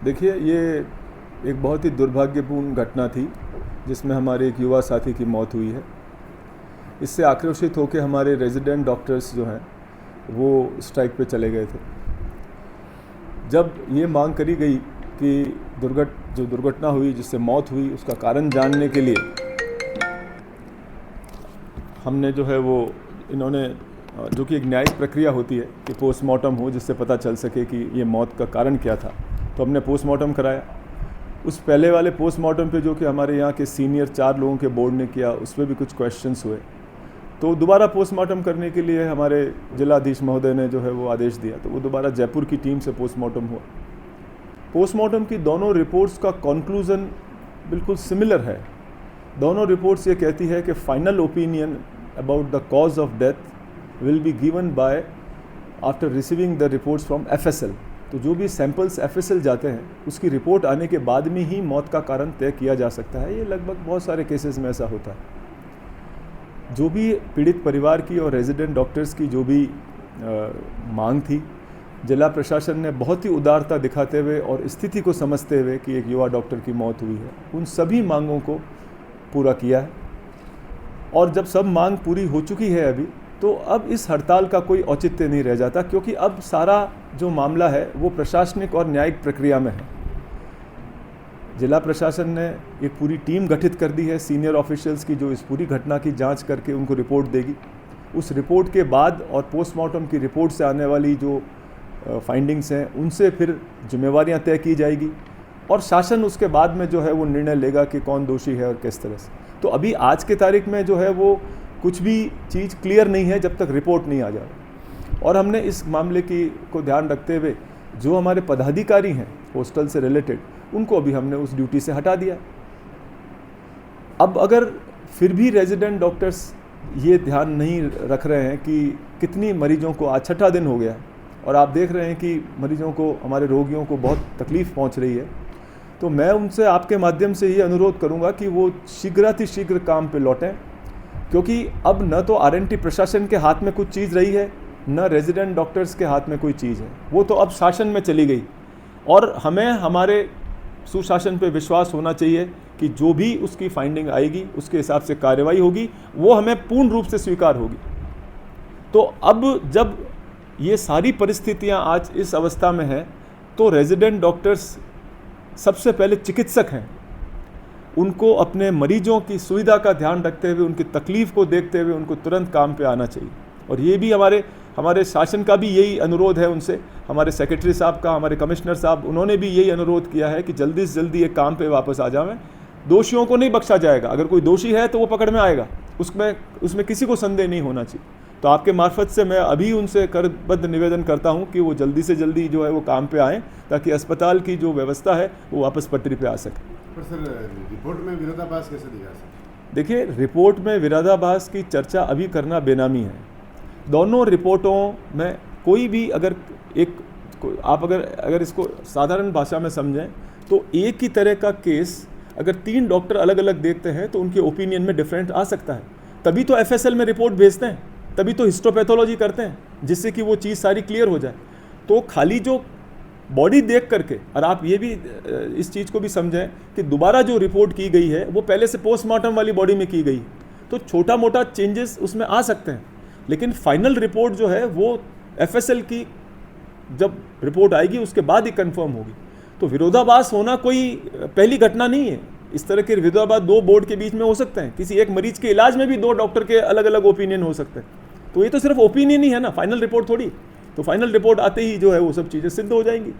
देखिए, ये एक बहुत ही दुर्भाग्यपूर्ण घटना थी जिसमें हमारे एक युवा साथी की मौत हुई है। इससे आक्रोशित होकर हमारे रेजिडेंट डॉक्टर्स जो हैं वो स्ट्राइक पे चले गए थे। जब ये मांग करी गई कि जो दुर्घटना हुई, जिससे मौत हुई, उसका कारण जानने के लिए हमने जो है वो इन्होंने जो कि एक न्यायिक प्रक्रिया होती है कि पोस्टमार्टम हो जिससे पता चल सके कि ये मौत का कारण क्या था, तो हमने पोस्टमार्टम कराया। उस पहले वाले पोस्टमार्टम पे जो कि हमारे यहाँ के सीनियर 4 लोगों के बोर्ड ने किया, उस पर भी कुछ क्वेश्चंस हुए, तो दोबारा पोस्टमार्टम करने के लिए हमारे जिलाधीश महोदय ने जो है वो आदेश दिया। तो वो दोबारा जयपुर की टीम से पोस्टमार्टम हुआ। पोस्टमार्टम की दोनों रिपोर्ट्स का कंक्लूजन बिल्कुल सिमिलर है। दोनों रिपोर्ट्स ये कहती है कि final opinion about the cause of death will be given by after receiving the reports from FSL। तो जो भी सैंपल्स FSL जाते हैं उसकी रिपोर्ट आने के बाद में ही मौत का कारण तय किया जा सकता है। ये लगभग बहुत सारे केसेस में ऐसा होता है। जो भी पीड़ित परिवार की और रेजिडेंट डॉक्टर्स की जो भी मांग थी, जिला प्रशासन ने बहुत ही उदारता दिखाते हुए और स्थिति को समझते हुए कि एक युवा डॉक्टर की मौत हुई है, उन सभी मांगों को पूरा किया है। और जब सब मांग पूरी हो चुकी है अभी, तो अब इस हड़ताल का कोई औचित्य नहीं रह जाता, क्योंकि अब सारा जो मामला है वो प्रशासनिक और न्यायिक प्रक्रिया में है। जिला प्रशासन ने एक पूरी टीम गठित कर दी है सीनियर ऑफिशियल्स की, जो इस पूरी घटना की जांच करके उनको रिपोर्ट देगी। उस रिपोर्ट के बाद और पोस्टमार्टम की रिपोर्ट से आने वाली जो फाइंडिंग्स हैं उनसे फिर जिम्मेवारियां तय की जाएगी और शासन उसके बाद में जो है वो निर्णय लेगा कि कौन दोषी है और किस तरह से। तो अभी आज के तारीख में जो है वो कुछ भी चीज़ क्लियर नहीं है जब तक रिपोर्ट नहीं आ जाए। और हमने इस मामले को ध्यान रखते हुए जो हमारे पदाधिकारी हैं हॉस्टल से रिलेटेड, उनको अभी हमने उस ड्यूटी से हटा दिया। अब अगर फिर भी रेजिडेंट डॉक्टर्स ये ध्यान नहीं रख रहे हैं कि कितनी मरीजों को, आज 6ठा दिन हो गया है और आप देख रहे हैं कि मरीजों को, हमारे रोगियों को बहुत तकलीफ़ पहुंच रही है, तो मैं उनसे आपके माध्यम से ये अनुरोध करूंगा कि वो शीघ्र काम पे लौटें, क्योंकि अब न तो RNT प्रशासन के हाथ में कुछ चीज़ रही है, न रेजिडेंट डॉक्टर्स के हाथ में कोई चीज़ है। वो तो अब शासन में चली गई और हमें हमारे सुशासन पे विश्वास होना चाहिए कि जो भी उसकी फाइंडिंग आएगी उसके हिसाब से कार्रवाई होगी, वो हमें पूर्ण रूप से स्वीकार होगी। तो अब जब ये सारी परिस्थितियां आज इस अवस्था में हैं, तो रेजिडेंट डॉक्टर्स सबसे पहले चिकित्सक हैं, उनको अपने मरीजों की सुविधा का ध्यान रखते हुए, उनकी तकलीफ़ को देखते हुए उनको तुरंत काम पे आना चाहिए। और ये भी हमारे शासन का भी यही अनुरोध है उनसे, हमारे सेक्रेटरी साहब का, हमारे कमिश्नर साहब, उन्होंने भी यही अनुरोध किया है कि जल्दी से जल्दी ये काम पे वापस आ जाएं। दोषियों को नहीं बख्शा जाएगा, अगर कोई दोषी है तो वो पकड़ में आएगा, उसमें किसी को संदेह नहीं होना चाहिए। तो आपके मार्फत से मैं अभी उनसे करबद्ध निवेदन करता हूं कि वो जल्दी से जल्दी जो है वो काम पे आएँ, ताकि अस्पताल की जो व्यवस्था है वो वापस पटरी पे आ सके। पर सर, रिपोर्ट में विरोधाभास कैसे दिखा सकते? देखिए, रिपोर्ट में विरोधाभास की चर्चा अभी करना बेनामी है। दोनों रिपोर्टों में कोई भी आप अगर इसको साधारण भाषा में समझें तो एक ही तरह का केस अगर 3 डॉक्टर अलग अलग देखते हैं तो उनके ओपिनियन में डिफरेंट आ सकता है। तभी तो FSL में रिपोर्ट भेजते हैं, तभी तो हिस्टोपैथोलॉजी करते हैं, जिससे कि वो चीज़ सारी क्लियर हो जाए। तो खाली जो बॉडी देख करके, और आप ये भी इस चीज़ को भी समझें कि दोबारा जो रिपोर्ट की गई है वो पहले से पोस्टमार्टम वाली बॉडी में की गई, तो छोटा मोटा चेंजेस उसमें आ सकते हैं, लेकिन फाइनल रिपोर्ट जो है वो FSL की जब रिपोर्ट आएगी उसके बाद ही कंफर्म होगी। तो विरोधाभास होना कोई पहली घटना नहीं है। इस तरह के विरोधाभास 2 बोर्ड के बीच में हो सकते हैं। किसी एक मरीज के इलाज में भी 2 डॉक्टर के अलग अलग ओपिनियन हो सकते हैं। तो ये तो सिर्फ ओपिनियन ही है ना, फाइनल रिपोर्ट थोड़ी। तो फाइनल रिपोर्ट आते ही जो है वो सब चीज़ें सिद्ध हो जाएंगी।